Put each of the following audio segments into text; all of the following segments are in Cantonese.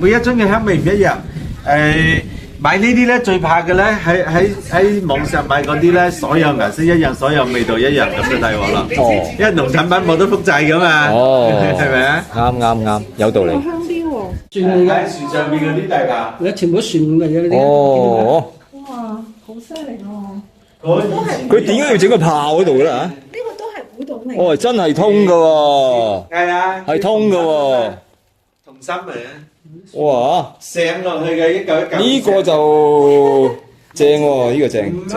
每一樽嘅香味唔一樣。買呢啲咧最怕嘅咧喺網上買嗰啲咧，所有顏色一樣，所有味道一樣咁就大鑊啦。哦，因為農產品冇得複製噶嘛。哦，係咪啊？啱，有道理。香啲喎，船嚟嘅，船上邊嗰啲大㗎。你全部船嚟嘅呢啲。哦，哇，好犀利喎！佢點解要整個炮嗰度咧？呢個都係古董嚟。哦，真係通㗎喎。係啊，係通㗎喎。同心嚟嘅。哇！上落去嘅一嚿一嚿。呢個就正喎，呢個正。唔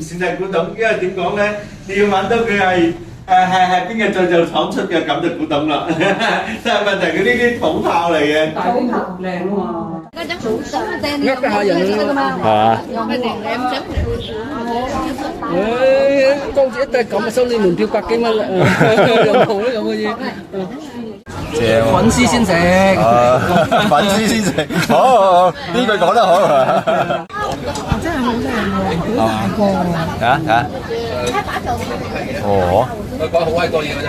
算係古董，因為點講咧？你要揾到佢係邊個製造廠出嘅，咁就古董啦。但係問題佢呢啲土炮嚟嘅。大啲頭靚喎。呃下人㗎嘛，當時一對咁收你門票100幾蚊啦，兩套咧咁嘅嘢。正喎。粉絲先食。粉絲先食。好，呢句講得好。真係好靚喎，好大個喎。睇下。哦。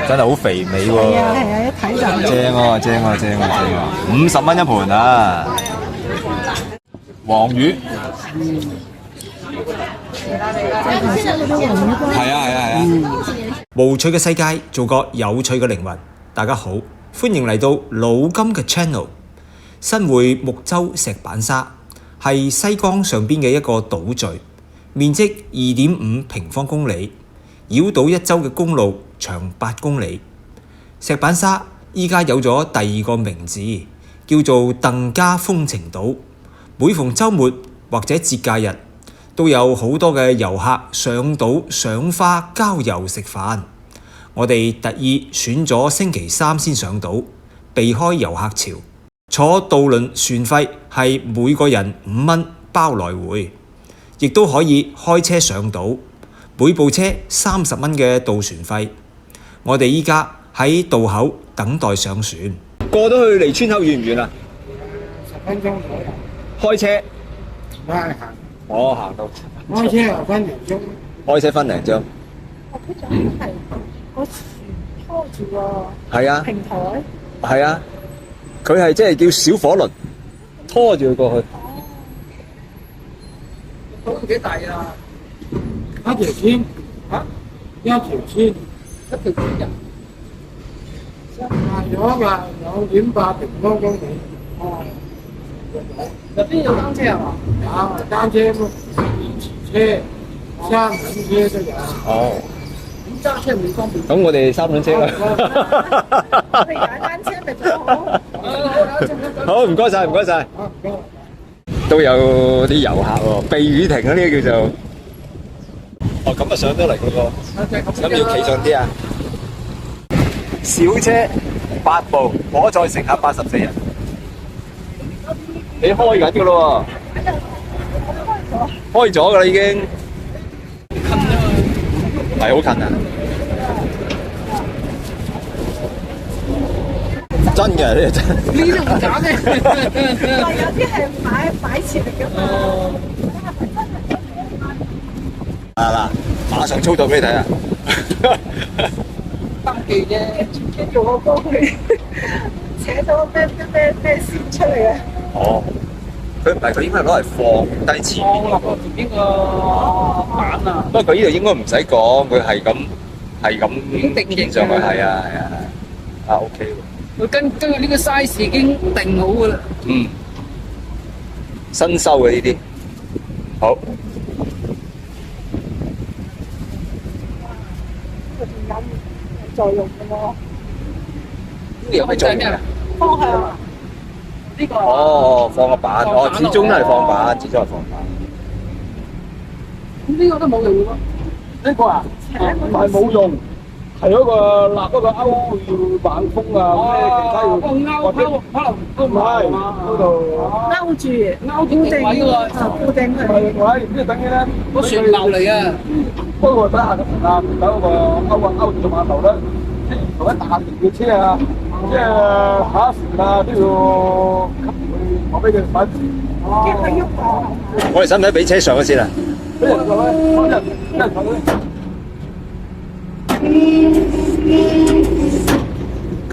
真係好肥美喎。係啊，一睇就。正喎，50蚊一盤啊！黃魚。係啊。無趣嘅世界，做個有趣嘅靈魂。大家好，歡迎嚟到老金嘅 channel。新會木洲石板沙係西江上邊嘅一個島嶼，面積2.5平方公里，繞島一周嘅公路長8公里。石板沙依家有咗第2個名字，叫做鄧家風情島。每逢週末或者節假日，都有好多嘅遊客上島賞花、郊遊、食飯。我哋特意選咗星期3先上島，避開遊客潮。坐渡輪船費係每個人5蚊包來回，亦都可以開車上島，每部車30蚊嘅渡船費。我哋依家喺渡口等待上船。過到去離村口遠唔遠啊？10分鐘左右。開車？唔係行。我行到。開車又分零鐘。開車分零鐘。佢就係個船拖住個係啊。平台。係啊。佢係即係叫小火輪，拖住佢過去。島幾大啊？一條村嚇，一條村人，賣咗㗎2.8平方公里。哦，入邊有單車係嘛？有單車、電池車、三輪車都有。哦，咁揸車唔方便。咁我哋3輪車啦。我哋踩單車咪最好。好，唔該晒。都有啲遊客喎，避雨亭嗰啲叫做。哦，咁啊上得嚟嗰個，咁要企上啲啊。小車8部，可載乘客84人。你開緊㗎咯喎？開咗㗎啦已經。係好近啊！真嘅呢個真。呢度唔假嘅。有啲係擺設嚟㗎嘛。嗱，馬上操作俾你睇啊！登記啫，跟住我幫佢扯到咩線出嚟啊！哦，佢唔係，佢應該係攞嚟放低前面嗰個。前邊個板啊！不過佢呢度應該唔使講，佢係咁定上去，係啊，啊 OK 喎。佢根據呢個 size 已經定好㗎啦。嗯，新收嘅呢啲，好。作用嘅喎。呢個有咩作用啊？方向啊？呢個哦，放個板，哦，始終都係放板，始終係放板。咁呢個都冇用喎。呢個啊，唔係冇用，係嗰個立嗰個勾要板風啊，咩其他要。個勾可能都唔係嗰度勾住固定位喎，固定佢。位，即係等於咧，個船流嚟嘅。不過底下嘅船啊，等嗰個勾住個碼頭咧，同一大型嘅車啊，即係下船啊都要吸佢，我俾佢擺住。驚佢喐啊！我哋使唔使俾車上咗先啊？俾人上去，一人上去。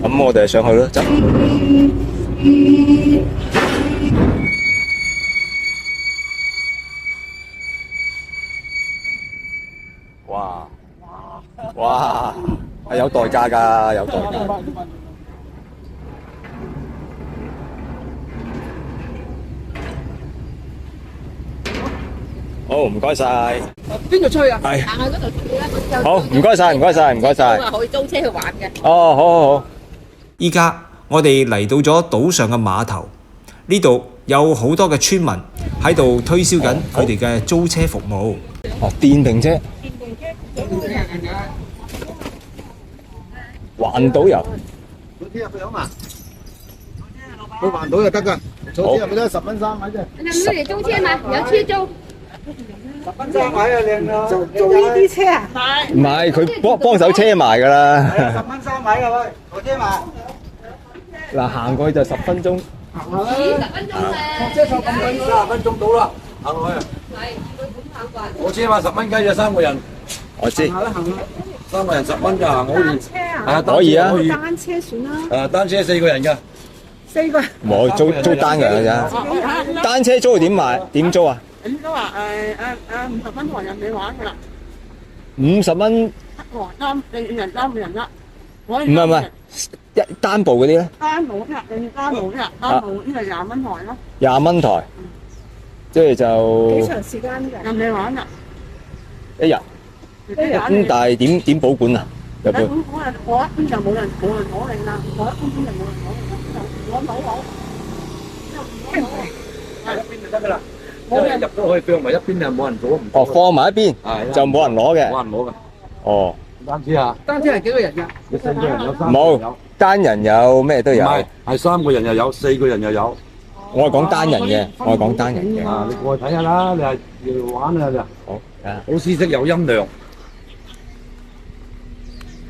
咁我哋上去咯，走。有代價㗎，有代價。好，唔該晒。邊度吹啊？係。行去嗰度住啦。好，唔該晒，唔該晒，唔該晒。可以租車去玩嘅。哦，好好好。依家我哋嚟到咗島上嘅碼頭，呢度有好多嘅村民喺度推銷緊佢哋嘅租車服務。哦，電瓶車。環島遊。早啲入去好嘛？去環島就得㗎，早啲入去都10蚊3米啫。你哋租車嘛？有車租。 10蚊3米啊，靚啊！租呢啲車啊？唔係，佢幫手車埋㗎啦。 10蚊3米啊喂，坐車埋。嗱，行過去就10分鐘。行下啦。 10分鐘咧。車坐咁緊30分鐘到啦，行落去。係，佢本考慣。坐車嘛10蚊雞啫，3個人。我知。行啦行啦，3個人10蚊咋，行好易。車啊？係啊，可以啊。單車算啦。單車4個人㗎。 4個。冇租單嘅咋。單車租點買？點租啊？ 咁都話50蚊同人哋玩㗎啦。 50蚊。你人3個人啦。唔係，一單部嗰啲咧單冇啫，你單冇啫，單冇呢係20蚊台咯。 ，20蚊台，即係就幾長時間㗎？任你玩啊！一日。咁但係點保管啊？入去。我一邊就冇人攞你啦，我一邊就冇人攞你啦，我攞好。一邊就得㗎啦。我一入到去放埋一邊就冇人攞唔到。哦，放埋一邊，就冇人攞嘅。冇人攞㗎。哦。單車啊？單車係幾個人㗎？有4個人有3個人有。冇，單人有咩都有。唔係，係3個人又有，4個人又有。我係講單人嘅，我係講單人嘅。啊，你過去睇下啦，你係要玩啊就。好，好舒適有音量。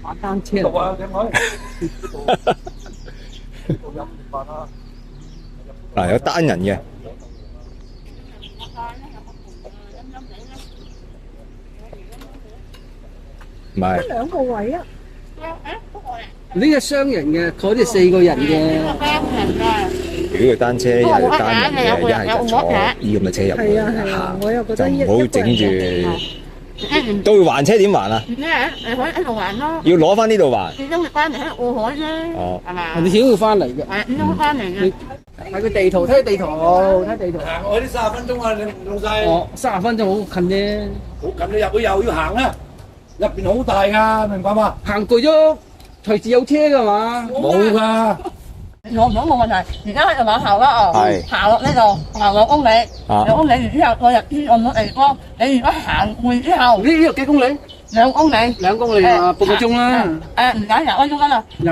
玩單車啊！嗱，有單人嘅。唔係。得2個位啊！呢個雙人嘅，嗰啲4個人嘅。如果佢單車一係單人嘅，一係就坐呢咁嘅車入去行，我又覺得就唔好整住。到還車點還啊？你可以喺度玩咯。要攞翻呢度還。你今日翻嚟喺過海啫，係嘛？你點要翻嚟嘅？係點翻嚟嘅？睇個地圖，睇地圖。行我啲30分鐘啊，你老細。哦，30分鐘好近啫。好近，你入去又要行啦，入邊好大噶，明白嘛？行攰咗，隨時有車㗎嘛？冇噶。我唔講冇問題，而家喺度玩行啦哦，行落呢度行2公里，2公里然之後我入邊按到地方，你如果行完之後，呢度幾公里？2公里。2公里啊，半個鐘啦。唔使20分鐘㗎啦，因為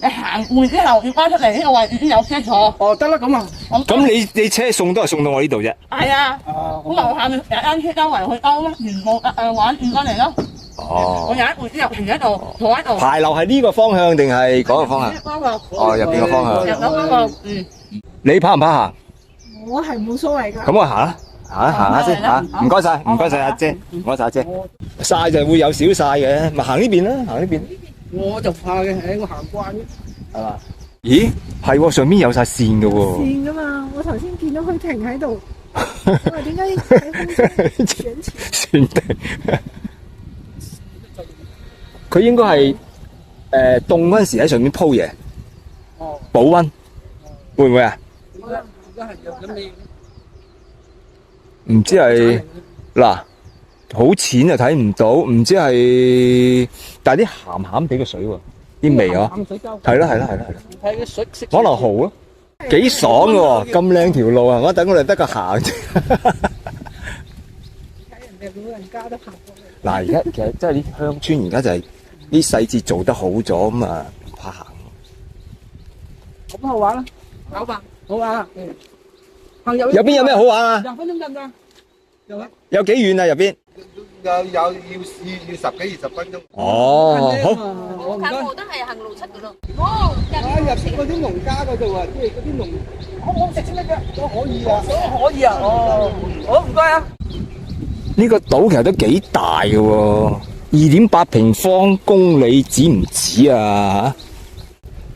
你行完之後要翻出嚟呢個位已經有車坐。哦，得啦咁啊。咁你車送都係送到我呢度啫。係啊。咁樓下咪有單車周圍去兜咯，全部玩轉翻嚟咯。哦。我有一回之後停喺度，坐喺度。牌樓係呢個方向定係嗰個方向？哦，入邊個方向。入咗嗰個，你跑唔跑行？我係冇所謂㗎。咁我行啦，行下先嚇。唔該晒，唔該晒阿姐，唔該晒阿姐。曬就會有少曬嘅，咪行呢邊啦，行呢邊。我就怕嘅，我行慣嘅。係嘛？咦，係喎，上邊有晒線嘅喎。線㗎嘛，我頭先見到佢停喺度，我話點解喺空中選前？算定。佢應該係凍嗰陣時喺上面鋪嘢，保溫，會唔會啊？而家係咁你唔知係嗱，好淺就睇唔到，唔知係，但係啲鹹鹹地嘅水喎，啲味啊，係啦係啦係啦係啦，睇啲水色。可能蠔咯，幾爽嘅喎，咁靚條路啊！我等我哋得個行啫。人哋老人家都行過嚟。嗱，而家其實即係啲鄉村而家就係啲細節做得好咗，咁啊唔怕行。咁好玩啦，好吧，好玩啊！行入入邊有咩好玩啊？ 20分鐘得唔得？有幾遠啊？入邊？要10幾20分鐘。哦，好。我唔該。近路都係行路出㗎咯。哦，入嗰啲農家嗰度啊，即係嗰啲農，我食先得㗎，都可以啊，都可以啊。哦，好唔該啊。呢個島其實都幾大嘅喎，2.8平方公里止唔止啊？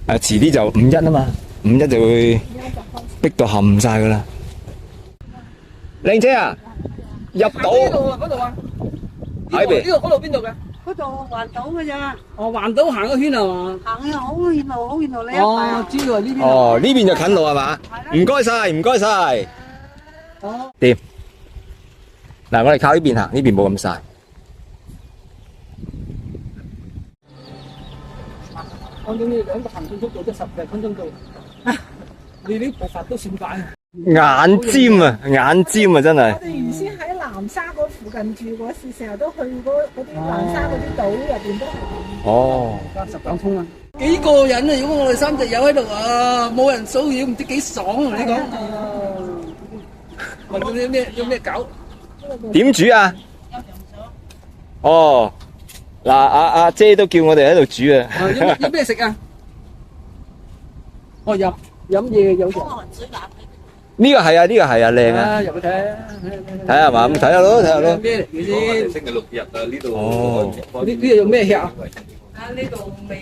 遲啲就5-1啊嘛，5-1就會逼到冚晒噶啦。靚車啊，入島嗰度啊，喺邊？呢度嗰度邊度嘅？嗰度環島嘅咋，哦，環島行個圈係嘛？行啊好遠路，好遠路，你一哦，排。知道呢邊。哦，呢邊就近路係嘛？唔該晒，唔該晒。哦，掂。嗱，我哋靠呢邊行，呢邊冇咁晒。按照你兩個行進速度，即10分鐘到。你啲步伐都算快啊！眼尖啊，眼尖啊，真係。我哋原先喺南沙嗰附近住嗰時，成日都去嗰啲南沙嗰啲島入邊都係。哦。而家19通啊！幾過癮啊！如果我哋3隻友喺度啊，冇人騷擾，唔知幾爽啊！同你講。問佢哋有咩搞？點煮啊？哦，嗱，阿姐都叫我哋喺度煮啊。有咩食啊？哦，飲嘢有嘅。呢個係啊，靚啊。入去睇，睇下嘛，咁睇下咯，睇下咯。咩嚟嘅先？星期6日啊，呢度哦，呢度用咩吃啊？啊！呢度未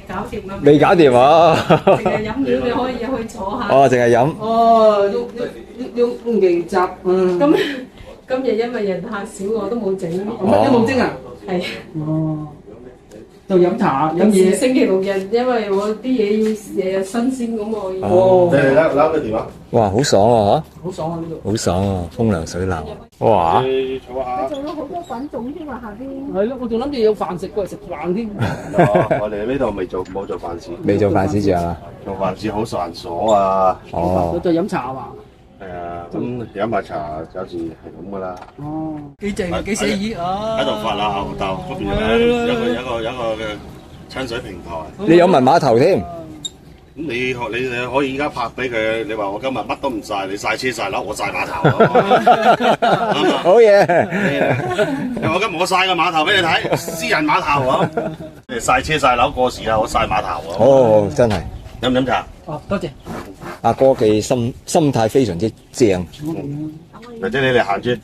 搞掂啊！未搞掂啊？淨係飲料，你可以入去坐下。哦，淨係飲。哦，用椰汁。今日因為人客少，我都冇整。乜都冇蒸啊？係。哦。就飲茶飲嘢。星期6日，因為我啲嘢要日日新鮮咁我要。哦。你哋攞個電話。哇，好爽啊！好爽啊！呢度。好爽啊！風涼水冷。哇！你坐下。做咗好多品種添啊，下邊。係咯，我仲諗住有飯食過嚟食飯添。我哋呢度冇做飯市。未做飯市住啊？做飯市好繁瑣啊。哦。就飲茶嘛。係啊，咁飲下茶有時係咁噶啦。哦。幾正啊！幾寫意啊！喺度發下吽哣，嗰邊有一個嘅親水平台。你有文碼頭添？咁你可以而家拍俾佢，你話我今日乜都唔曬，你曬車曬樓，我曬碼頭啊！好嘢！你話今日我曬個碼頭俾你睇，私人碼頭啊！你曬車曬樓過時啊，我曬碼頭啊！哦，真係。飲唔飲茶？哦，多謝。阿哥嘅心態非常之正。或者你哋行一圈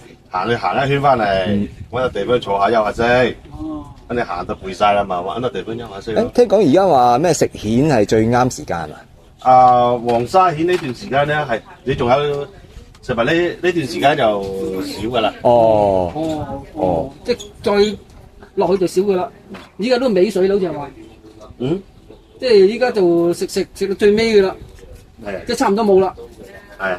翻嚟，揾個地方坐下休下先。哦。咁你行到攰晒啦嘛，揾個地方休下先咯。誒，聽講而家話咩食蜆係最啱時間啊？黃沙蜆呢段時間咧係你仲有食埋呢段時間就少噶啦。哦。哦。即係再落去就少噶啦。依家都尾水啦，好似係話。嗯。即係依家就食到最尾噶啦。係。即係差唔多冇啦。係。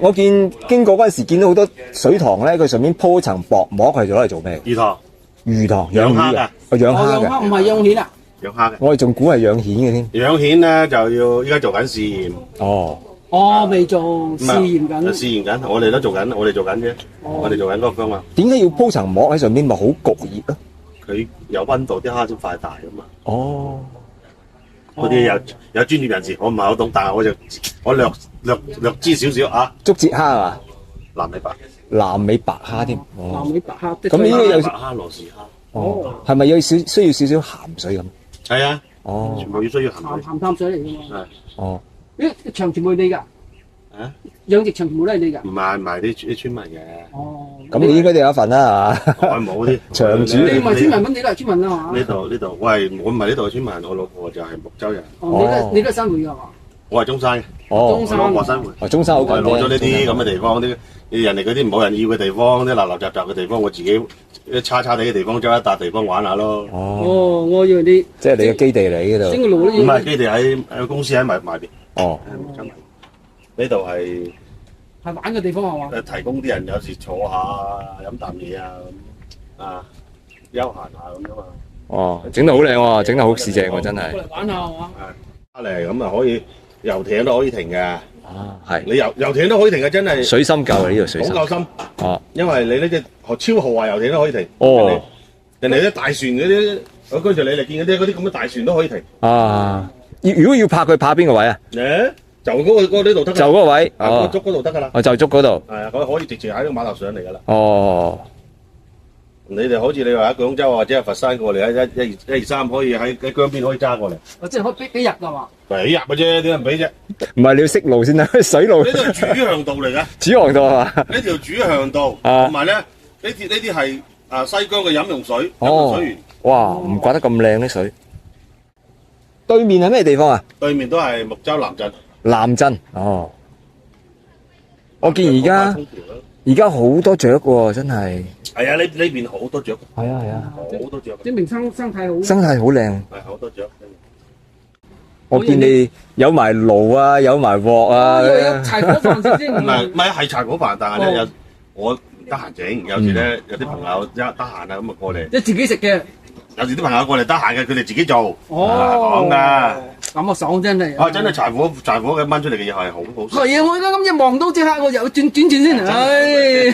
我見經過嗰陣時，見到好多水塘咧，佢上面鋪層薄膜，係攞嚟做咩？魚塘。魚塘養魚嘅，我養蝦嘅。唔係養蜆啊？養蝦嘅。我哋仲估係養蜆嘅添。養蜆咧就要依家做緊試驗。哦。哦，未做試驗緊。試驗緊，我哋都做緊，我哋做緊啫。我哋做緊嗰個方案。點解要鋪層膜喺上邊？咪好焗熱啊？佢有溫度，啲蝦先快大噶嘛。哦。嗰啲有專業人士，我唔係好懂，但係我略知少少啊。竹節蝦啊？南美白。南美白蝦添。南美白蝦。咁呢個有白蝦、羅氏蝦。哦。係咪需要少少鹹水咁？係啊。哦。全部要需要鹹水。鹹淡水嚟㗎嘛。係。哦。咦？場全部係你㗎？啊？養殖場全部都係你㗎？唔係啲村民嘅。哦。咁你應該都有一份啦，係嘛？我冇啲。場主。你唔係村民，咁你都係村民啦，係嘛？呢度，我唔係呢度嘅村民，我老婆就係木州人。哦。你都係新會㗎嘛？我係中山嘅。哦。中山。我新會。哦，中山好近啫。攞咗呢啲咁嘅地方，啲人哋嗰啲冇人要嘅地方，啲垃雜嘅地方，我自己差地嘅地方，將一笪地方玩下咯。哦，我以為你即係你嘅基地嚟嘅度。整個路都要。唔係基地喺公司喺埋邊。哦。呢度係玩嘅地方係嘛？提供啲人有時坐下飲啖嘢啊，休閒下咁啫嘛。哦，整得好靚喎，整得好市正喎，真係。過嚟玩下係嘛？嚟咁啊可以遊艇都可以停嘅。啊，係。你遊艇都可以停嘅，真係。水深夠啊！呢度水深。好夠深。哦。因為你呢隻超豪華遊艇都可以停。哦。人哋啲大船嗰啲，我跟住你嚟見嗰啲咁嘅大船都可以停。啊！如果要拍佢，拍邊個位啊？就嗰個呢度得。就嗰個位。哦。捉嗰度得㗎啦。我就捉嗰度。係啊，佢可以直接喺個碼頭上嚟㗎啦。哦。你哋好似你話喺廣州或者係佛山過嚟，喺123可以喺江邊可以揸過嚟。我即係可以俾入㗎嘛？俾入嘅啫，點解唔俾啫？唔係你要識路先得，水路。呢條主航道嚟㗎。主航道係嘛？呢條主航道，同埋咧呢啲係西江嘅飲用水源。哇！唔怪得咁靚啲水。對面係咩地方啊？對面都係木洲南鎮。南鎮哦。我見而家好多雀喎，真係。係啊，呢邊好多雀。係啊係啊，好多雀。證明生態好。生態好靚。係好多雀。我見你有埋爐啊，有埋鑊啊。有柴火飯食先。唔係係柴火飯，但係咧有我唔得閒整，有時咧有啲朋友得閒啊咁啊過嚟。即係自己食嘅。有時啲朋友過嚟得閒嘅，佢哋自己做。哦。講㗎。咁啊爽真係。真係柴火嘅炆出嚟嘅嘢係好好食。係啊，我啱啱一望到即刻我又轉先，唉，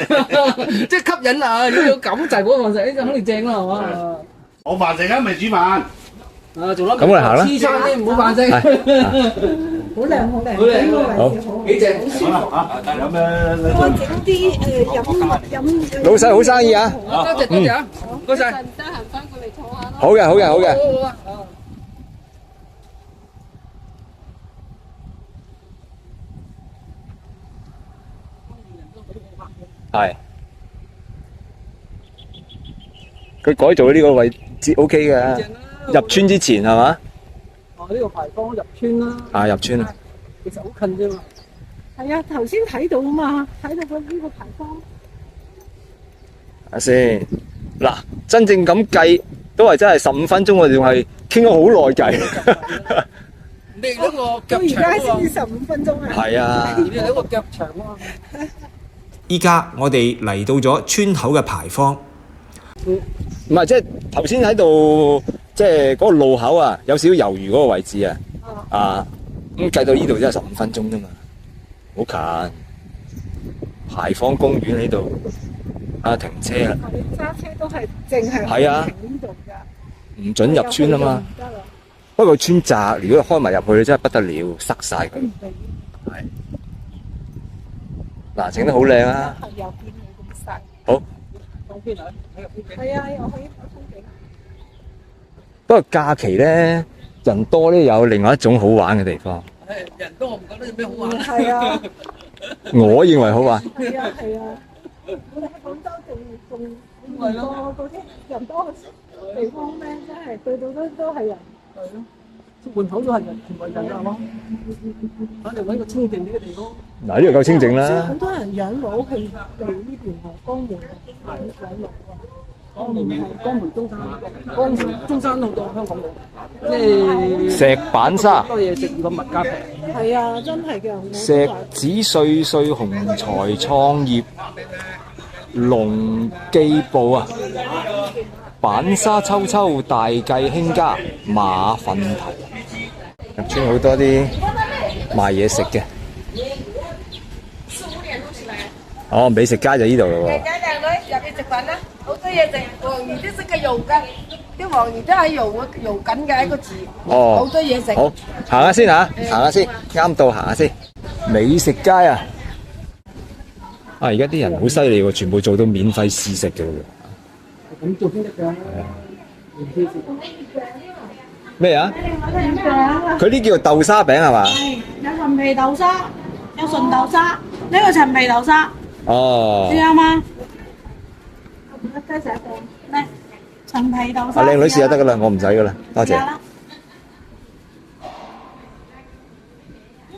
即係吸引啊！如果有咁柴火飯食，呢就肯定正啦，係嘛？我飯食啊，未煮飯。啊，仲諗咁我哋行啦。黐餐先，唔好飯食。好靚好靚，好靚呢個位置好，幾正，好舒服。有咩？我整啲飲。老細好生意啊！多謝多謝啊，唔該晒。得閒翻過嚟坐下咯。好嘅好嘅好嘅。好啊。係。佢改造呢個位置 OK 嘅，入村之前係嘛？哦，呢個牌坊入村啦。啊，入村啊。其實好近啫嘛。係啊，頭先睇到啊嘛，睇到呢個牌坊。睇下先，嗱，真正咁計都係真係15分鐘，我哋仲係傾咗好耐偈。你呢個到腳而家長先至15分鐘啊！係啊。你呢個腳長喎。依家我哋嚟到咗村口嘅牌坊，唔係即係頭先喺度，即係嗰個路口啊，有少少猶豫嗰個位置啊，咁計到呢度真係15分鐘啫嘛，好近。牌坊公園喺度，停車啦，揸車都係淨係係啊停呢度㗎，唔准入村啊嘛。不過村窄，如果開埋入去真係不得了，塞晒佢。係。嗱，整得好靚啊！又見你咁細。好。係啊，又可以睇風景。不過假期咧，人多咧有另外一種好玩嘅地方。人多我唔覺得有咩好玩。係啊。我認為好玩。係啊係啊，我哋喺廣州仲唔過嗰啲人多嘅地方咩？真係對到都係人。係咯。門口都係人，全部人啊嘛。我哋揾個清靜啲嘅地方。嗱，呢度夠清靜啦。好多人養老去呢邊喎，江門養老啊。江門中山，江門中山好多香港佬，即係石板沙。多嘢食，個物價平。係啊，真係嘅。石子歲歲紅財創業農記部啊，板沙秋秋大計興家馬糞頭。入村好多啲賣嘢食嘅。哦，美食街就呢度咯喎。靚仔靚女入去食飯啦，好多嘢食，黃魚都識嘅油㗎，啲黃魚都喺油緊嘅一個字，哦，好多嘢食。好，行下先嚇，行下先，啱到行下先。美食街啊！而家啲人好犀利喎，全部做到免費試食嘅喎。咁做先得㗎。咩啊？佢呢叫做豆沙餅係嘛？係有陳皮豆沙，有純豆沙，呢個陳皮豆沙。哦。試下嗎？雞仔餅咩？陳皮豆沙。阿靚女試下得㗎啦，我唔使㗎啦，多謝。呢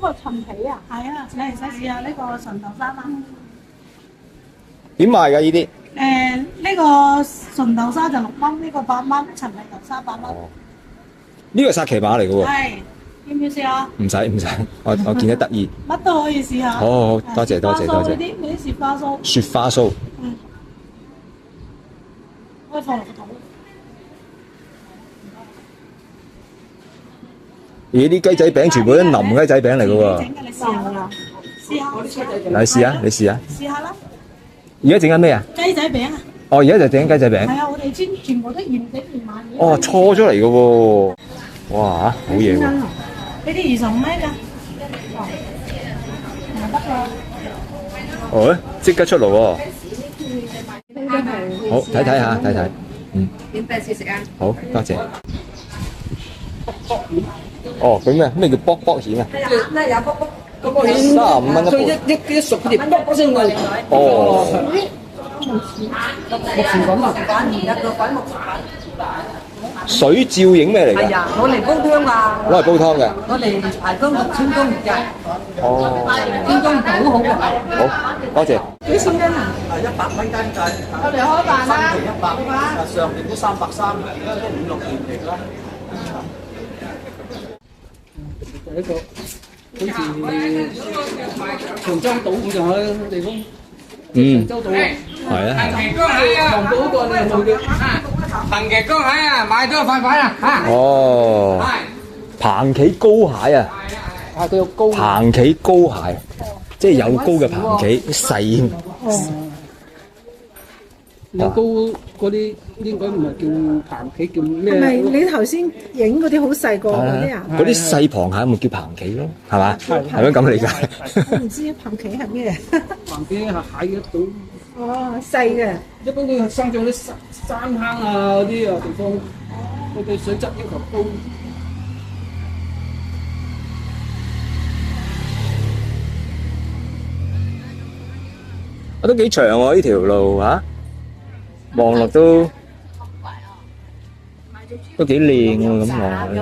個陳皮啊？係啊，你嚟試下呢個純豆沙嗎？點賣㗎呢啲？呢個純豆沙就6蚊，呢個8蚊，陳皮豆沙8蚊。呢個係薩琪馬嚟嘅喎。係，要唔要試下？唔使，我見得得意。乜都可以試下。好，多謝。嗰啲雪花酥。雪花酥。嗯。可以放落個肚。咦？啲雞仔餅全部都腍雞仔餅嚟嘅喎。整嘅，你試下啦。試下。嚟試下，你試下。試下啦。而家整緊咩啊？雞仔餅啊！哦，而家就整緊雞仔餅。係啊，我哋全部都現整現賣嘅。哦，錯咗嚟嘅喎。哇好嘢喎！呢啲25蚊㗎。哦，即刻出爐喎！好，睇下，睇。點第次食啊？好，多謝。哦，佢咩叫卜卜蜆啊？咩有卜卜？嗰個蜆35蚊一盤。一熟嗰啲卜聲㗎。哦。木前粉啊！入個粉木茶。水照影咩嚟㗎？係啊，攞嚟煲湯啊！攞嚟煲湯嘅。我哋排湯6千公而家。哦。千公土好嘅。好，多謝。幾錢斤啊？ 100蚊間計，我哋開飯啦，期100，上年都330，而家都5、6年期啦。一個好似長洲島咁上下嘅地方。長洲島啊，係啊係啊。黃島嗰個你有冇嘅？彭記高蟹啊，買咗塊塊啦嚇！哦，彭企膏蟹啊，啊，佢有高。彭企膏蟹，即係有膏嘅彭企，細。有高嗰啲應該唔係叫彭企，叫咩？係咪你頭先影嗰啲好細個嗰啲啊？嗰啲細螃蟹咪叫彭企咯，係嘛？係咪咁理解？我唔知彭企係咩。彭企係蟹一種。哦，細嘅。一般佢生長啲山坑啊嗰啲啊地方，佢對水質要求高。啊，都幾長喎呢條路嚇，望落都幾靚喎咁望。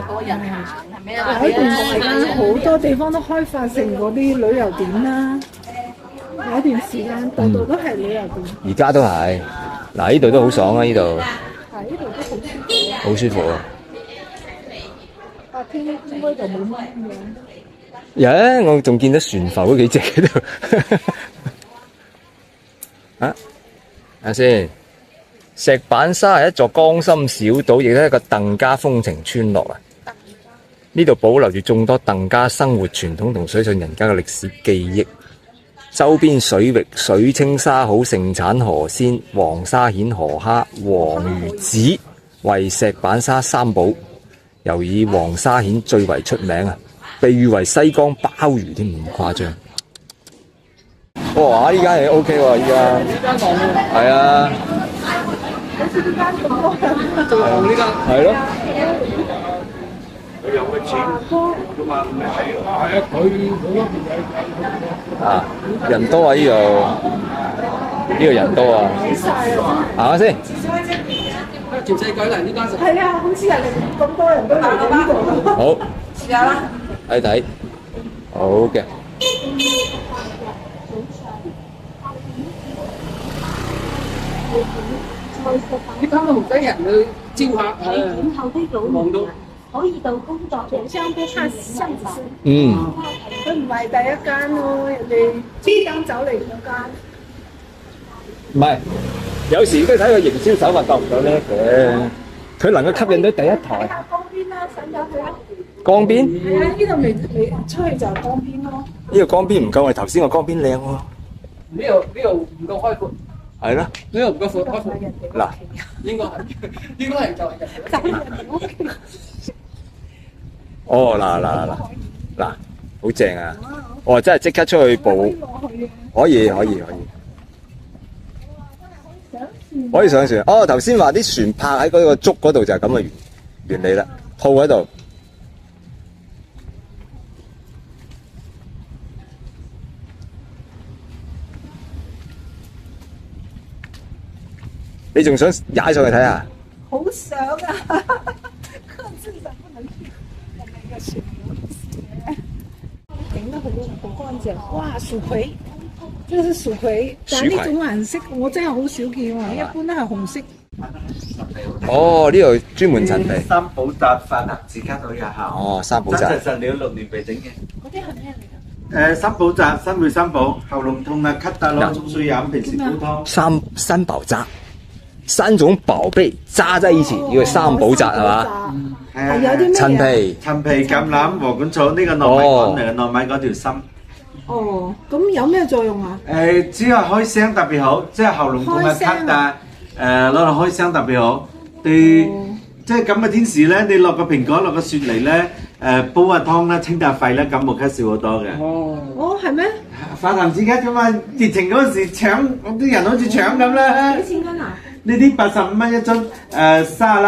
有一段時間好多地方都開發成嗰啲旅遊點啦，有一段時間度度都係旅遊點。而家都係，嗱呢度都好爽啊！呢度係呢度都好舒服。好舒服啊！白天應該就冇乜咁樣。有啊，我仲見到船浮都幾隻喺度。啊，睇下先。石板沙係一座江心小島，亦都係一個疍家風情村落啊！呢度保留住眾多疍家生活傳統同水上人家嘅歷史記憶。周邊水域水清沙好，盛產河鮮、黃沙蜆、河蝦、黃魚子，為石板沙三寶。又以黃沙蜆最為出名啊，被譽為西江鮑魚添，唔誇張。哇！依家係 OK 喎，依家係啊。好似呢間咁多人。最紅呢間。係咯。佢有嘅錢㗎嘛，咪係咯。係啊，佢嗰邊啊，人多啊！呢度人多啊。行下先。全世界嚟呢間食。係啊，好似係咁多人都嚟到呢度。好。試下啦。睇睇。好嘅。呢間都唔使人去招客，點後啲老望到。可以到工作嘅相都看巷子。嗯。佢唔係第一間咯，人哋專登走嚟嗰間。唔係，有時都睇個營銷手法夠唔夠叻嘅。佢能夠吸引到第一台。睇下江邊啦，上咗去啦。江邊？係啊，呢度未出去就係江邊咯。呢個江邊唔夠，我哋頭先個江邊靚喎。呢度唔夠開闊。係咯。呢度唔夠開闊。嗱，應該係就係人哋屋企。哦，嗱，好正啊！哦，真係即刻出去捕，可以。可以上船。哦，頭先話啲船泊喺嗰個竹嗰度就係咁嘅原理啦，套喺度。你仲想踩上去睇下？好想啊！可是能不能去？我們嘅船整得好乾淨。哇，薯葵，呢個係薯葵，但係呢種顏色我真係好少見喎，一般都係紅色。哦，呢度專門陳皮。三寶雜飯盒自家到日校。哦，三寶雜。真係實料6年被整嘅。嗰啲係咩嚟㗎？三寶雜，新會三寶，喉嚨痛啊、咳啊，攞沖水飲，平時煲湯。三寶雜。三種寶貝揸在一起，叫三寶雜係嘛？係有啲咩？陳皮、橄欖、禾稈草呢個糯米乾嚟嘅，糯米嗰條心。哦，咁有咩作用啊？只係開聲特別好，即係喉嚨痛啊、咳啊，攞嚟開聲特別好。對，即係咁嘅天時咧，你落個蘋果、落個雪梨咧，煲下湯啦，清下肺咧，感冒咳少好多嘅。哦，係咩？化痰止咳啫嘛，疫情嗰陣時搶，啲人好似搶咁啦。幾錢斤啊？呢啲85蚊一樽，30粒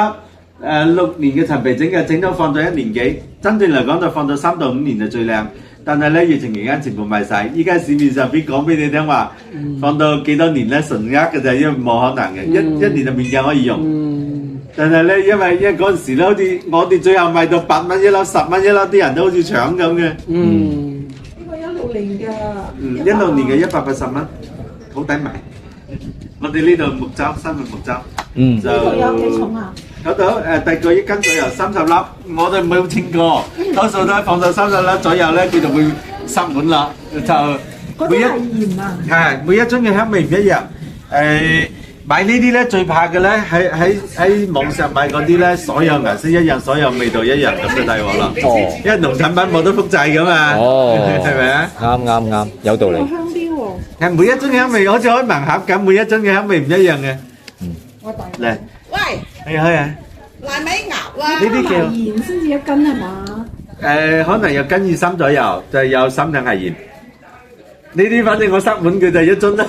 ，6年嘅陳皮整嘅，整到放到1年幾，真正嚟講就放到3到5年就最靚。但係咧疫情期間全部賣晒，依家市面上邊講俾你聽話，放到幾多年咧純額嘅就因為冇可能嘅，一年就勉強可以用。但係咧因為嗰陣時咧，好似我哋最後賣到8蚊一粒、10蚊一粒，啲人都好似搶咁嘅。呢個160年㗎。16年嘅180蚊，好抵買。我哋呢度木舟，新嘅木舟，就呢度有幾重啊？嗰度大概1斤左右30粒，我哋冇稱過，多數都係放到30粒左右咧，佢就會塞滿啦。就每一係每一樽嘅香味唔一樣。買呢啲咧最怕嘅咧喺網上買嗰啲咧，所有顏色一樣，所有味道一樣咁就大鑊啦。因為農產品冇得複製噶嘛，係咪啊？啱，有道理。香啲喎。係每一樽嘅香味好似開盲盒咁，每一樽嘅香味唔一樣嘅。嚟，喂，係啊。爛尾牛啊！呢啲叫鹽先至1斤係嘛？可能有1斤2、3左右，就有3兩係鹽。呢啲反正我塞滿佢就1樽啦。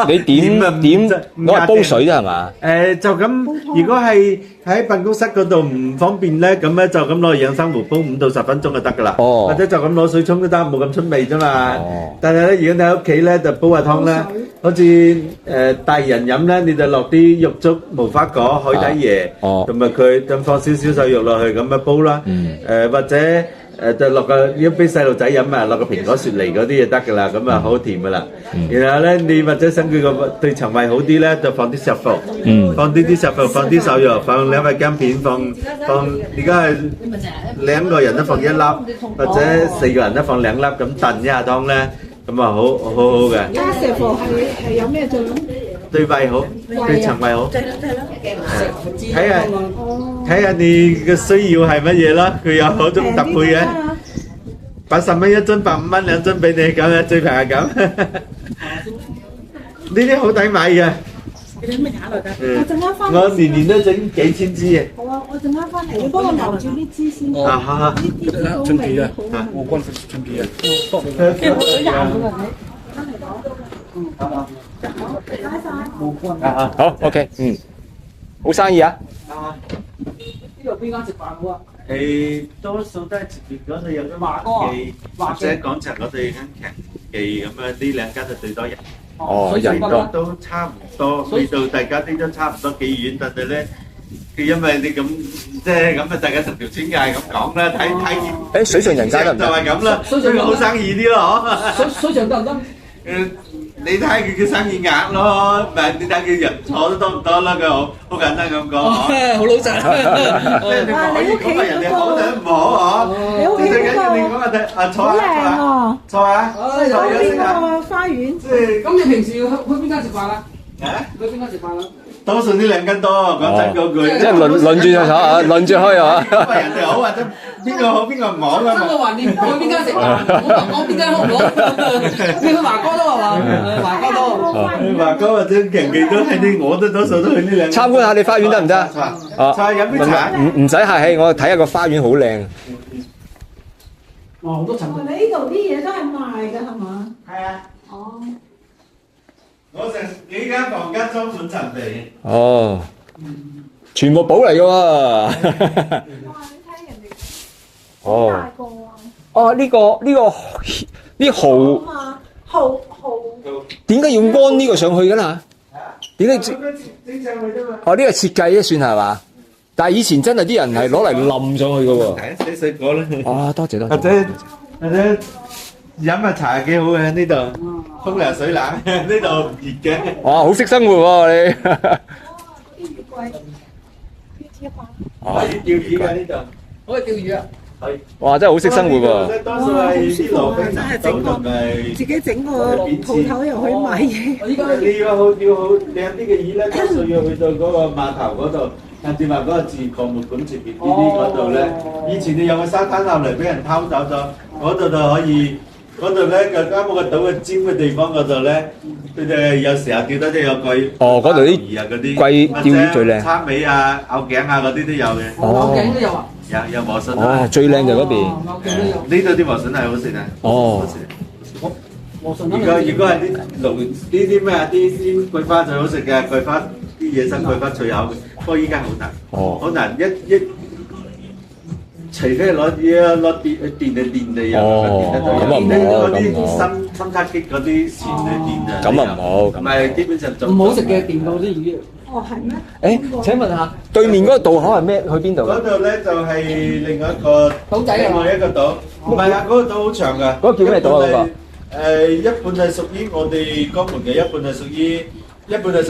你點攞嚟煲水啫係嘛？就咁，如果係喺辦公室嗰度唔方便咧，咁咧就咁攞養生壺煲5到10分鐘就得噶啦。或者就咁攞水沖都得，冇咁出味啫嘛。但係咧，如果你喺屋企咧就煲下湯咧，好似大人飲咧，你就落啲肉粥、無花果、海底椰，同埋佢咁放少少瘦肉落去咁樣煲啦。或者就落個如果俾細路仔飲啊，落個蘋果雪梨嗰啲就得噶啦，咁啊好甜噶啦。然後咧，你或者想佢個對腸胃好啲咧，就放啲石脯，放啲石脯，放啲瘦肉，放2塊薑片，放而家係2個人都放1粒，或者4個人都放2粒，咁燉一下湯咧，咁啊好嘅。加石脯係有咩作用？對胃好，對腸胃好。睇下你嘅需要係乜嘢啦，佢有好種特配嘅，80蚊1樽，150蚊2樽俾你咁樣，最平係咁。呢啲好抵買嘅。我陣間翻嚟。我年都整幾千支嘅。好啊，我陣間翻嚟，你幫我留住呢支先。好。呢啲都味好。我關注春季啊。好 OK， 好生意啊！呢度邊間食飯好啊？多數都係前面嗰度有間華記，或者廣場嗰度有間強記咁樣，呢2間就最多人。人多都差唔多，味道大家啲都差唔多幾遠，但係咧，佢因為你咁即係咁啊，大家成條村界咁講啦，睇水上人家得唔得？就係咁啦，所以好生意啲咯，嗬。水上得唔得？你睇佢嘅生意額咯，唔係你睇佢人坐得多唔多啦，佢好簡單咁講。好老實。即係你可以講話人哋好定唔好嗬？你屋企最緊要你講話坐下，坐下，坐邊個花園？即係咁你平時去邊間食飯啊？去邊間食飯啊？多數呢2間多，講真嗰句。即係輪住就坐啊，輪住開啊。因為人哋好或者邊個好邊個唔好啊嘛。三個橫掂，去邊間食飯？我講邊間好唔好？你去華哥多係嘛？華哥多。華哥或者強記都係啲，我都多數都去呢2間。參觀下你花園得唔得？茶飲啲茶。唔使客氣，我睇下個花園好靚。好多層。你呢度啲嘢都係賣㗎係嘛？係啊。哦。我成幾間房間裝滿陳皮。全部寶嚟㗎喎。呢蠔點解要安呢個上去㗎啦？點解？整上去啫嘛。呢個設計啫算係嘛？但係以前真係啲人係攞嚟冧上去㗎喎。寫水果啦。多謝。或者飲下茶幾好嘅呢度，風涼水冷，呢度唔熱嘅。好識生活喎你。可以釣魚嘅呢度。可以釣魚啊！哇！真係好識生活喎。多數係啲羅賓拿豆同埋自己整個鋪頭又可以買嘢。你要好靚啲嘅魚咧，多數要去到嗰個碼頭嗰度，甚至話嗰個自然博物館前邊呢啲嗰度咧。以前你有個沙灘後嚟俾人偷走咗，嗰度就可以。嗰度咧，啱啱個島嘅尖嘅地方嗰度咧，佢哋有時候釣得啲有貴嗰度啲魚啊嗰啲，貴釣魚最靚，叉尾啊、牛頸啊嗰啲都有嘅。牛頸都有啊？有磨筍啊！最靚就嗰邊。呢度啲磨筍係好食啊！磨筍。如果係啲龍呢啲咩啊啲桂花最好食嘅，桂花啲野生桂花最好嘅，不過依家好難，好難一。除非攞電去電就有，電得到。嗰啲深卡機嗰啲線去電就。咁啊唔好，唔係基本上唔好食嘅電到啲魚。係咩？請問下對面嗰個渡口係咩？去邊度？嗰度咧就係另外一個島仔啊，另外一個島。唔係啊，嗰個島好長㗎。嗰個叫咩島啊？一半係屬於我哋江門嘅，一半係屬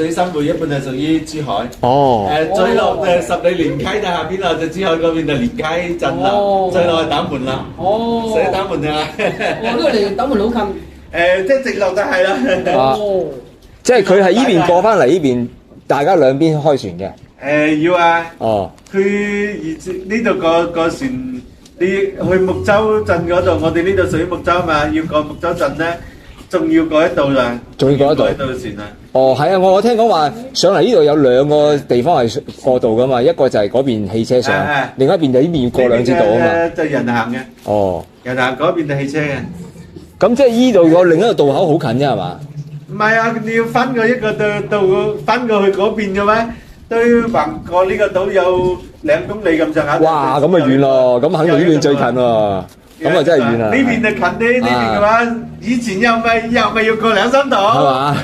於新會，一半係屬於珠海。哦，最落嘅十里連溪就下邊啦，就珠海嗰邊就連溪鎮啦，最落係斗門啦。哦，所以斗門啊。呢個離斗門好近。即係直落就係啦。哦，即係佢係依邊過翻嚟依邊，大家兩邊開船嘅。要啊。哦，佢呢度個船，你去木洲鎮嗰度，我哋呢度屬於木洲嘛，要過木洲鎮咧，仲要過一度啦。仲要過一度船啊！哦，係啊，我聽講話上嚟呢度有兩個地方係過渡噶嘛，一個就係嗰邊汽車上，另一邊就呢邊要過兩條道啊嘛。就人行嘅。哦，人行嗰邊就汽車嘅。咁即係依度有另一個渡口好近啫係嘛？唔係啊，你要翻過一個道翻過去嗰邊嘅咩？都橫過呢個島有2公里咁上下。哇，咁啊遠咯，咁肯定呢邊最近喎，咁啊真係遠啊！呢邊就近啲，呢邊嘅話以前又咪要過2、3島，係嘛？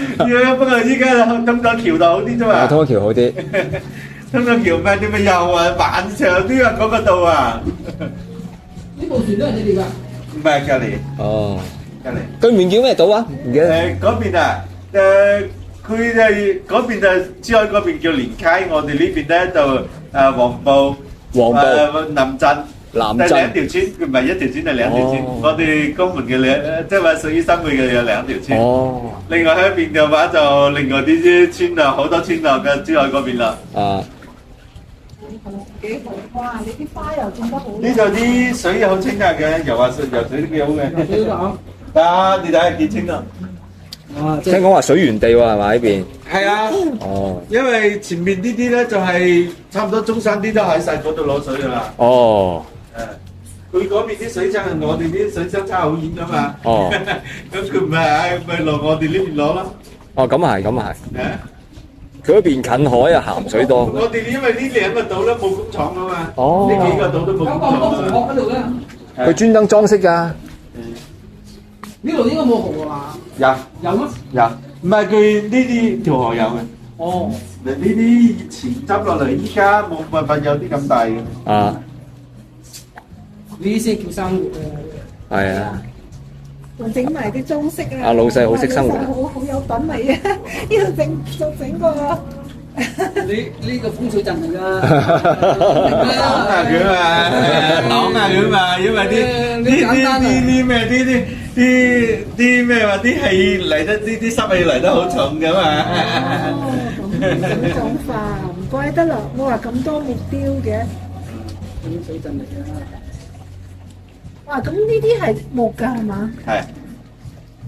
不過依家通咗橋就好啲啫嘛。通咗橋好啲。通咗橋咩？你咪又啊漫長啲啊嗰個度啊！呢部船都係你哋㗎？唔係隔離。哦，隔離。對面叫咩島啊？唔記得。嗰邊啊，佢哋嗰邊就珠海嗰邊叫連溪，我哋呢邊咧就黃埔、南鎮。南鎮鎮2條村，佢唔係1條村係2條村。我哋江門嘅即係話屬於新會嘅有2條村。哦。另外喺一邊嘅話就另外啲村啊，好多村落嘅珠海嗰邊啦。啊。幾好哇！你啲花又種得好。呢度啲水好清㗎嘅，游水都幾好嘅。水啊！啊，你睇下幾清啊！聽講話水源地喎係咪呢邊？係啊。哦。因為前面呢啲咧就係差唔多中山啲都喺晒嗰度攞水㗎啦。哦。佢嗰邊啲水箱，我哋啲水箱差好遠㗎嘛。哦。咁佢唔係咪落我哋呢邊攞咯？哦，咁啊係，咁啊係。佢嗰邊近海啊，鹹水多。我哋因為呢2個島咧冇工廠啊嘛。哦。呢幾個島都冇工廠啊。嗰度咧。佢專登裝飾㗎。呢度應該冇河啊？有咩？有，唔係佢呢啲條河有嘅。哦。嗱呢啲以前執落嚟，依家冇辦法有啲咁大嘅。啊。呢先叫生活啊！係啊。仲整埋啲裝飾啊！阿老細好識生活。好有品味啊！呢度整個。呢個風水陣嚟㗎。擋下佢嘛，擋下佢嘛，因為啲咩啲咩話啲氣嚟得啲濕氣嚟得好重㗎嘛。咁講法，唔怪得啦！我話咁多木雕嘅。風水陣嚟㗎。哇！咁呢啲係木㗎係嘛？係。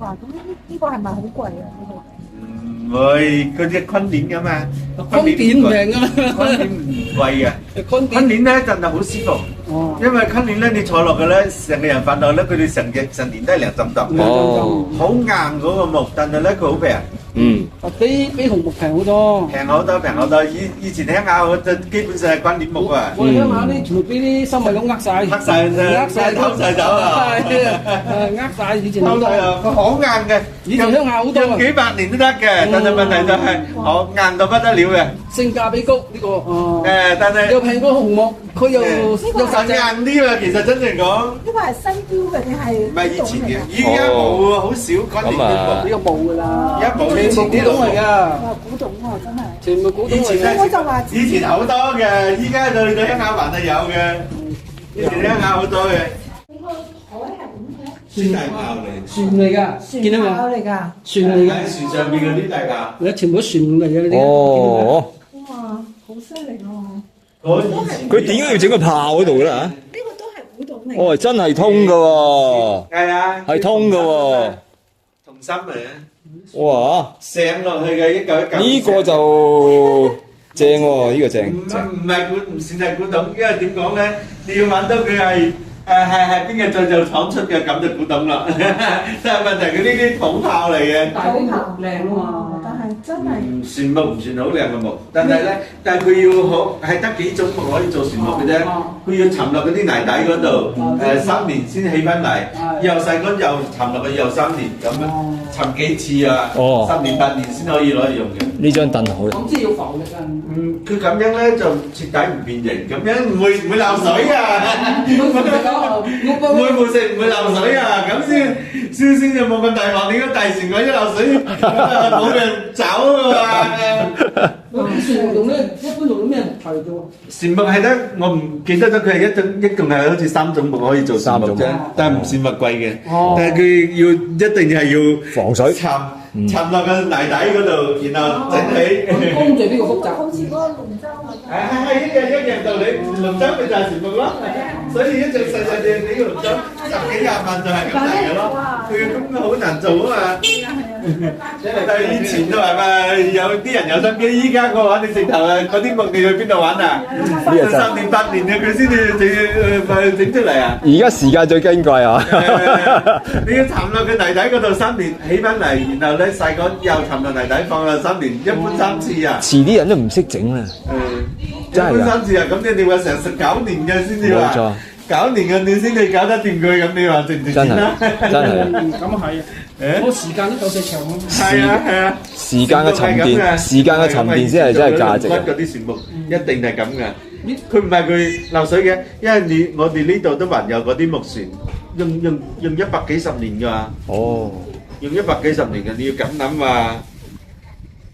哇！咁呢個係咪好貴啊？呢個？唔會，佢隻昆鏈㗎嘛。昆鏈唔平㗎嘛。昆鏈唔貴嘅。昆鏈咧真係好舒服。哦。因為昆鏈咧，你坐落嘅咧，成個人瞓落咧，佢哋成年都係涼浸浸。哦。好硬嗰個木，但係咧佢好平。嗯。比紅木平好多。平好多。以前鄉下就基本上係昆鏈木啊。我哋鄉下啲全部俾啲收米佬呃晒，偷晒走啊！呃晒以前好多。佢好硬嘅，以前鄉下好多幾百年都得嘅，但係問題就係好硬到不得了嘅。性價比高呢個。但係又平過紅木，佢又實硬啲啊！其實真正講。呢個係新雕嘅定係？唔係以前嘅，依家冇啊，好少昆鏈嘅木。呢個冇㗎啦。一冇呢全部古董嚟㗎。哇！古董喎，真係。全部古董嚟㗎。我就話。以前好多嘅，依家就去到鄉下還係有嘅。以前鄉下好多嘅。酸大炮嚟。船嚟㗎，見到未？嚟㗎。船嚟㗎。喺船上邊嗰啲大炮。而家全部都船嚟嘅呢啲。哦。哇！好犀利喎。佢點解要整個炮嗰度㗎啦？呢個都係古董嚟。哦，真係通㗎喎。係啊。係通㗎喎。同心嚟嘅。哇！上落去嘅一嚿。呢個就正喎，呢個正。唔算係古董，因為點講咧？你要揾到佢係邊個製造廠出嘅，咁就古董啦。但係問題佢呢啲土炮嚟嘅。土炮靚啊嘛，但係真係。船木唔算好靚嘅木，但係佢要好係得幾種木可以做船木嘅啫。佢要沉落嗰啲泥底嗰度，3年先起翻嚟，又細乾又沉落去又3年咁樣。沉幾次啊，哦10年8年先可以攞嚟用嘅。呢張凳好。咁即係要浮力啊！佢咁樣咧就徹底唔變形，咁樣唔會流水啊！唔會冇食唔會流水啊！咁先就冇咁大鑊。點解大船嗰一流水冇人走啊嘛？船用咩？一般用咩木頭嚟做？船木係得，我唔記得咗佢係一共係好似3種木可以做船木啫，但係唔算木貴嘅。但係佢一定係要防水沉落個泥底嗰度，然後整起。工序邊個複雜？好似嗰個龍舟咁。係一樣道理，龍舟咪就係船木咯。所以一隻細細隻幾個龍舟10幾20萬就係咁嚟嘅咯。佢咁好難做啊嘛。但係以前都係嘛，有啲人有心機，依家嘅話你直頭啊嗰啲木你去邊度玩啊？3年8年嘅佢先至整出嚟啊！而家時間最矜貴啊！你要沉落個泥底嗰度3年起翻嚟，然後咧細個又沉落泥底放啦3年，一般3次啊！遲啲人都唔識整啦。真係3次啊！咁你話成19年嘅先至話。冇錯。9年嘅你先至搞得掂佢，咁你話值唔值錢啦？真係。咁啊係啊！我時間都夠長啊！係啊！時間嘅沉澱先係真係價值。嗰啲船木一定係咁嘅。佢唔係佢漏水嘅，因為我哋呢度都還有嗰啲木船，用100幾十年㗎。哦。用100幾十年嘅，你要咁諗啊！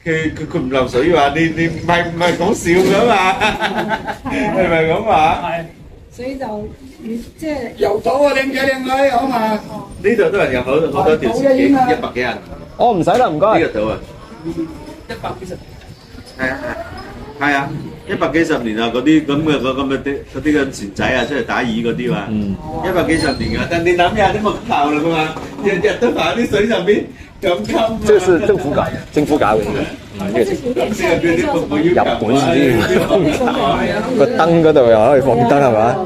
佢唔漏水話，你唔係講笑㗎嘛？係咪咁話？係。所以就即係游到啊，靚仔靚女好嘛？呢度都係有好多條船100幾人。哦，唔使啦，唔該。呢個島啊100幾十。係啊，100幾十年啊，嗰啲咁嘅船仔啊，出嚟打魚嗰啲嘛，100幾十年啊，但你諗下啲木頭啦嘛，日日都爬喺啲水上邊咁襟。這是政府搞嘅呢個。日本個燈嗰度又可以放燈係嘛？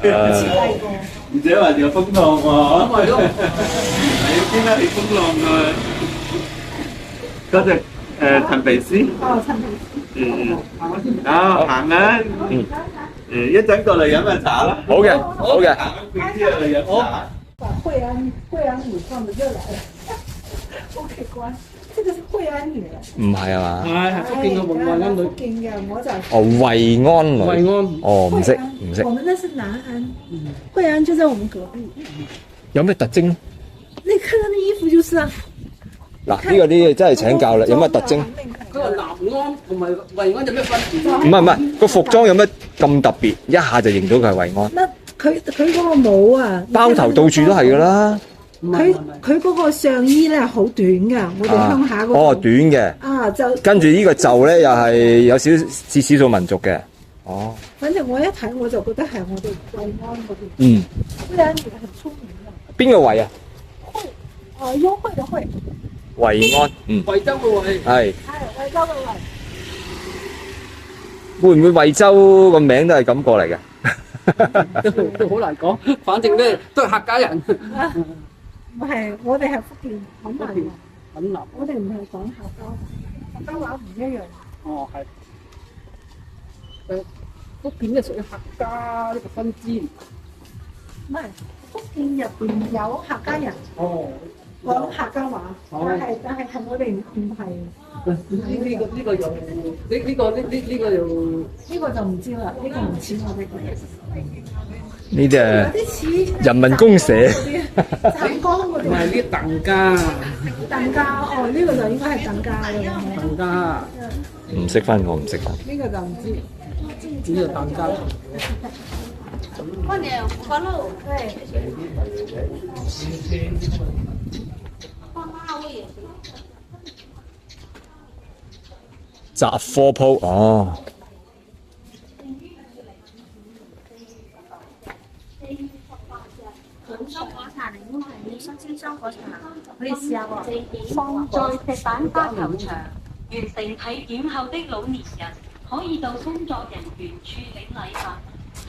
而且話有風浪喎，係要經得起風浪㗎。嗰隻陳皮絲。行啊！一陣過嚟飲下茶啦。好嘅，好嘅。把惠安女放的又來了，OK 關，這個是惠安女。唔係啊嘛？係福建嘅惠安女。福建嘅我就。哦，惠安女。惠安。哦，唔識。我們那是南安，惠安就在我們隔壁。有咩特徵？你看到啲衣服就是啊。嗱，呢個啲真係請教啦，有乜特徵？佢話南安同埋惠安有咩分別？唔係，個服裝有乜咁特別？一下就認到佢係惠安。乜佢嗰個帽啊？包頭到處都係㗎啦。佢嗰個上衣咧好短㗎，我哋鄉下嗰個。哦，短嘅。啊，就跟住呢個袖咧，又係有少數民族嘅。哦。反正我一睇我就覺得係我哋惠安嗰邊。嗯。惠安女很出名㗎。邊個惠啊？惠，優惠嘅惠。惠安，惠州嘅惠。係。係惠州嘅惠。會唔會惠州個名都係咁過嚟嘅？都好難講，反正咧都係客家人。唔係，我哋係福建閩南人。閩南。我哋唔係講客家，客家話唔一樣。哦，係。福建咧屬於客家呢個分支。唔係，福建入邊有客家人。哦。講客家話，但係我哋唔係。呢個又呢個就唔知啦，呢個唔似我哋嗰啲。呢啲係有啲似人民公社。湛江嗰啲。唔係呢疍家。疍家，哦，呢個就應該係疍家嘅。疍家。唔識分，我唔識分。呢個就唔知。呢個疍家。過年快樂。對。雜貨鋪哦。蔬果茶嚟應該係新鮮蔬果茶，可以試下喎。放在石板花球場，完成體檢後的老年人可以到工作人員處領禮物，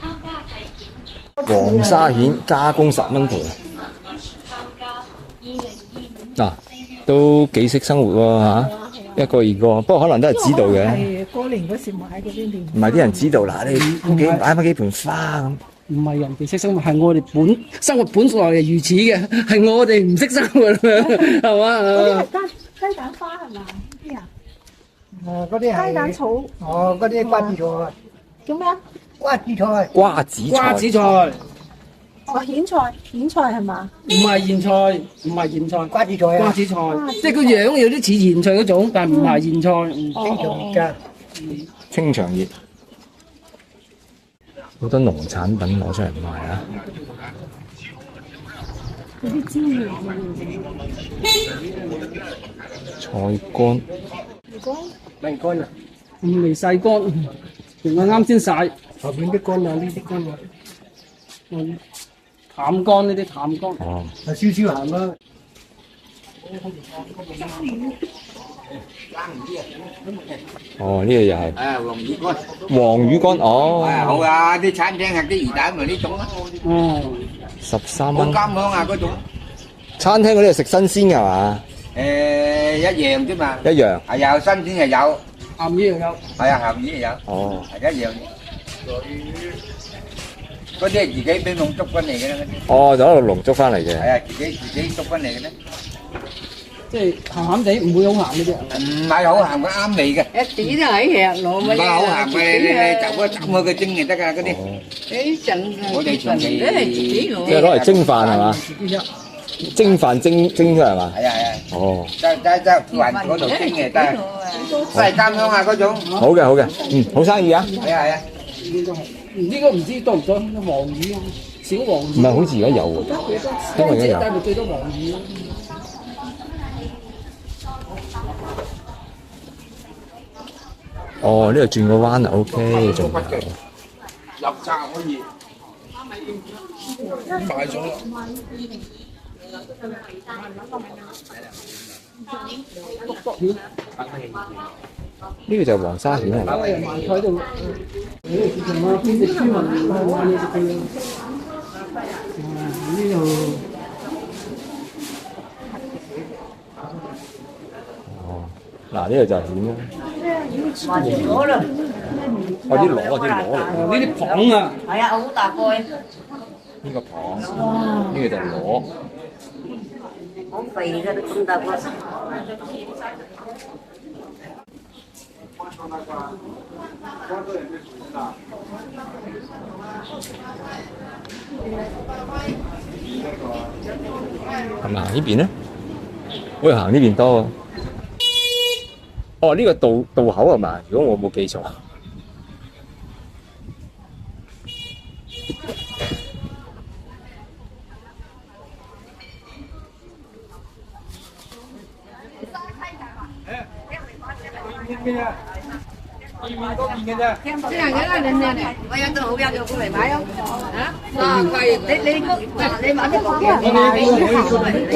參加體檢。黃沙蜆加工10蚊條。嗱，都幾識生活喎嚇。一個二個，不過可能都係知道嘅。係過年嗰時買嗰啲年。唔係啲人知道嗱，你買翻幾盆花咁，唔係人哋識生活，係我哋生活本來係如此嘅，係我哋唔識生活，係嘛？雞蛋花係嘛？啲啊？嗰啲係雞蛋草。哦，嗰啲瓜子菜。叫咩啊？瓜子菜。瓜子菜。哦，莧菜係嘛？唔係莧菜，唔係莧菜，瓜子菜啊。瓜子菜，即係個樣有啲似莧菜嗰種，但係唔係莧菜。清長熱㗎。清長熱，好多農產品攞出嚟賣啊！嗰啲椒苗菜乾。明乾啊！未曬乾，仲係啱先曬。後邊啲乾啊，呢啲乾啊。淡乾呢啲淡乾。哦。有少少鹹啦。哦，呢個又係。黃魚乾。黃魚乾，哦。好啊，啲餐廳食啲魚蛋咪呢種咯。哦。13蚊。好甘香啊嗰種。餐廳嗰啲係食新鮮㗎嘛？一樣啫嘛。一樣。係有新鮮又有。鹹魚又有。係啊，鹹魚又有。哦。係一樣。嗰啲係自己俾農捉翻嚟嘅啦。哦，就喺度農捉翻嚟嘅。係啊，自己捉翻嚟嘅咧。即係鹹鹹地，唔會好鹹嘅啫。唔係好鹹嘅，啱味嘅。一啲都係吃攞咪。唔係好鹹嘅，你就開個蒸就得㗎嗰啲。誒陣我哋長期即係攞嚟蒸飯係嘛？蒸飯蒸出嚟係嘛？係啊係啊。哦。得雲嗰度蒸嘅得，都係甘香啊嗰種。好嘅好嘅，好生意啊！係啊係啊。呢個唔知多唔多黃魚啊？小黃魚。唔係，好似而家有喎，因為而家有。帶咪最多黃魚咯。哦，呢度轉個彎啊 ，OK， 仲有。入閘可以。買咗啦。呢個就係黃沙蜆係嘛？賣菜度，見食豬雲買嘢食嘅。呢度。哦，嗱呢個就係蜆啦。攞啦。哦，啲螺嚟。呢啲蚌啊。係啊，好大個。呢個蚌，呢個就係螺。好肥嘅都咁大個。係咪行呢邊咧？好似行呢邊多。哦，呢個渡口係嘛？如果我冇記錯。这两个那人呢？我要都好要就过来买哦。啊，可以。你買咩貨嘅？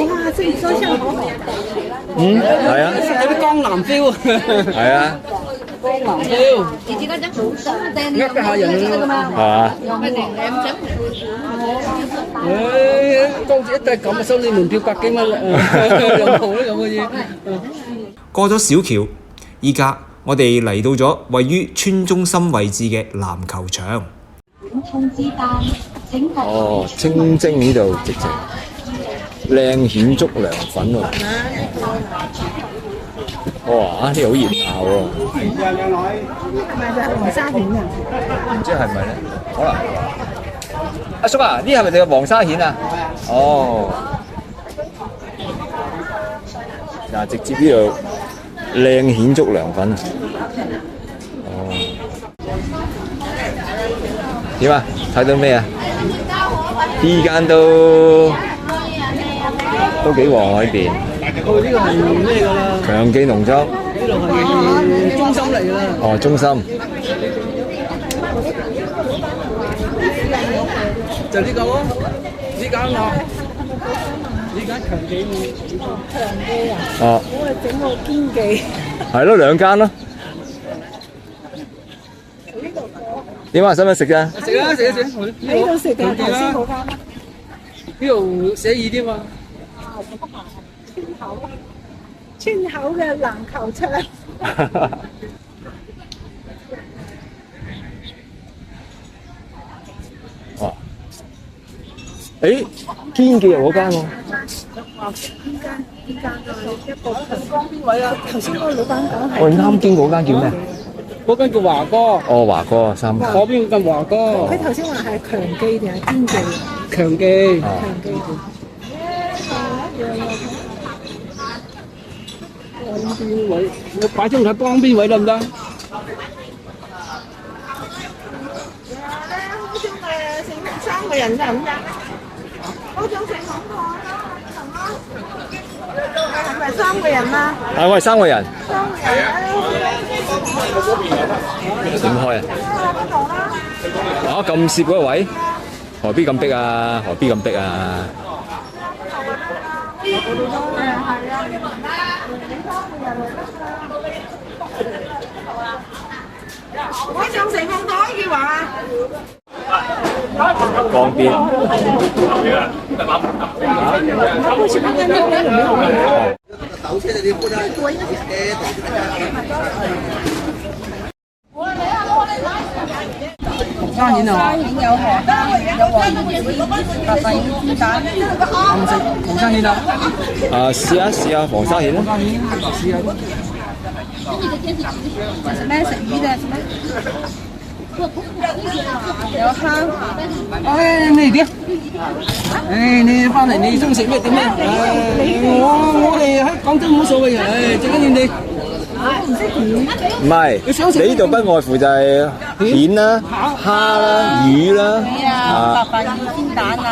哇，這個收香好好。係啊。有啲江南 feel 啊。係啊。江南 feel。以前嗰隻好新呃下人㗎嘛。係嘛？當時一對咁啊，收你門票100幾蚊啦，有冇呢咁嘅嘢？過咗小橋，依家我哋嚟到咗位於村中心位置嘅籃球場。哦，清蒸呢度直情靚蜆竹涼粉喎。哇！呢度好熱鬧喎。係咪就係黃沙蜆啊？唔知係咪咧？可能。阿叔啊，呢係咪就係黃沙蜆啊？哦。嗱，直接呢度靚蜆竹涼粉啊！哦。點啊？睇到咩啊？呢間都幾旺喎呢邊。哦，呢個係咩㗎啦？強記農莊。呢度係中心嚟㗎啦。哦，中心。就呢個咯，呢間啊，呢間強記強記啊！哦。我係整個堅記。係咯，兩間咯。點啊？使唔使食啫？食啊食啊食！呢度食定係頭先嗰間啊？呢度寫意啲嘛？村口嘅籃球場。哇！誒，堅記嗰間喎。頭先嗰個老闆講係我哋啱經嗰間叫咩？嗰間叫華哥，哦，華哥三間。嗰邊叫華哥。佢頭先話係強記定係堅記？強記。強記。幫邊位？我擺張睇幫邊位得唔得？三個人得唔得？嗰種食好過啦，係咪三個人啊？係我係三個人。三個人點開啊？啊咁攝嗰個位，何必咁逼啊？何必咁逼啊？我想食咁多嘅話。江邊。沙蜆啊！有河蛋，有黃魚，白飯魚蛋，唔食黃沙蜆啊！試下黃沙蜆啦。試下。食咩？食魚定係食咩？有蝦。誒，你點？誒，你翻嚟你中意食咩點咩？我哋喺廣州冇所謂嘅，最緊要你。唔係，你呢度不外乎就係蜆啦、蝦啦、魚啦。啊，白飯魚煎蛋啊。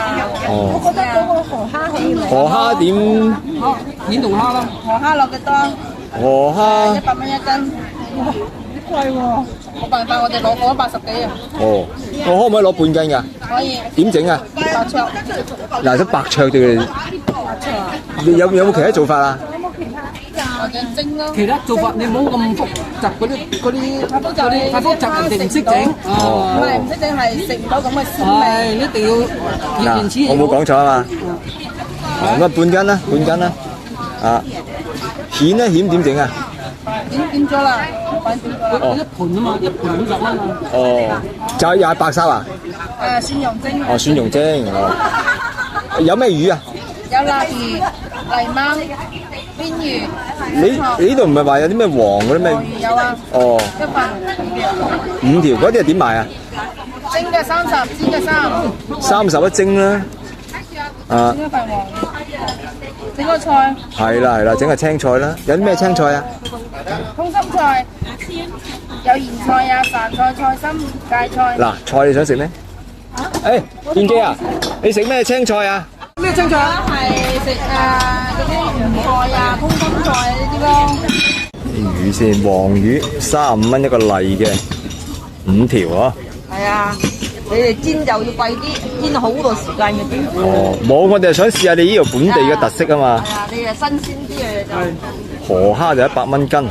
哦。我覺得嗰個河蝦可以嚟。河蝦點？蜆同蝦啦。河蝦落幾多？河蝦100蚊一斤。哇，貴喎！冇辦法，我哋攞貨80幾啊。哦，我可唔可以攞半斤㗎？可以。點整啊？白灼。嗱，咁白灼嘅，你有冇其他做法啊？或者蒸咯。其他做法你唔好咁複雜嗰啲太複雜，人哋唔識整。唔係唔識整係食唔到咁嘅鮮味。係一定要原始。我冇講錯啊嘛。咁啊，半斤啦，半斤啦。啊，蜆咧，蜆點整啊？點咗啦，一盤啊嘛，一盤50蚊啊。哦，就係又係白沙啊？蒜蓉蒸。哦，蒜蓉蒸。哦。有咩魚啊？有臘魚、泥鯭、邊魚。你呢度唔係話有啲咩黃嗰啲咩？黃魚有啊。哦。一份5條，嗰啲係點賣啊？蒸嘅30，煎嘅3。30一蒸啦。啊。整一份黃魚，整個菜。係啦，整個青菜啦。有啲咩青菜啊？空心菜，有芫菜啊、飯菜、菜心、芥菜。嗱，菜你想食咩？誒，健基啊，你食咩青菜啊？咩青菜啊？係食嗰啲芫菜啊、空心菜呢啲咯。魚先，黃魚35蚊一個例嘅，5條啊。係啊，你哋煎就要貴啲，煎好多時間嘅煎。哦，冇，我哋係想試下你呢度本地嘅特色啊嘛。係啊，你係新鮮啲嘅就。河蝦就100蚊斤，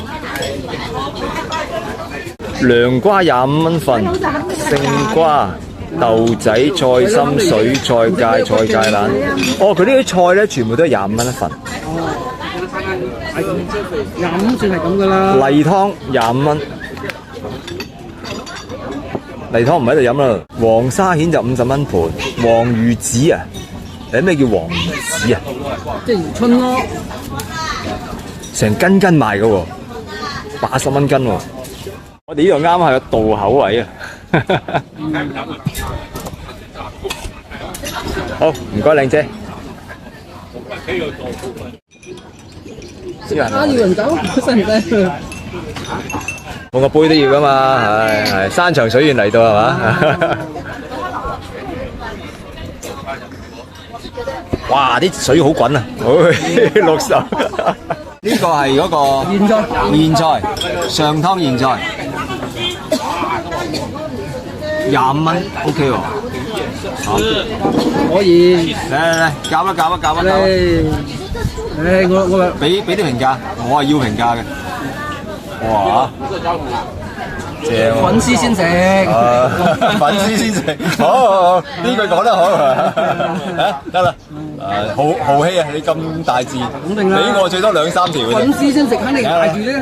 涼瓜25蚊份，勝瓜、豆仔、菜心、水菜、芥菜、芥蘭。哦，佢呢啲菜咧，全部都係25蚊一份。25算係咁噶啦。例湯25蚊，例湯唔喺度飲啦。黃沙蜆就50蚊盤，黃魚子啊，誒咩叫黃魚子啊？即係迎春咯。成斤賣嘅喎，80蚊斤喎。我哋呢度啱係個渡口位啊。好，唔該靚姐。要人走，使唔使？碰個杯都要噶嘛，係山長水遠嚟到係嘛？哇！啲水好滾啊，落手。呢個係嗰個莧菜，上湯莧菜，25蚊 ，OK 喎。可以。嚟，夾啦！我俾啲評價，我係要評價嘅。哇！正喎。粉絲先食。粉絲先食，好，呢句講得好。得啦。豪氣啊！你咁大字，俾我最多2-3條嘅啫。粉絲先食，肯定大住啫。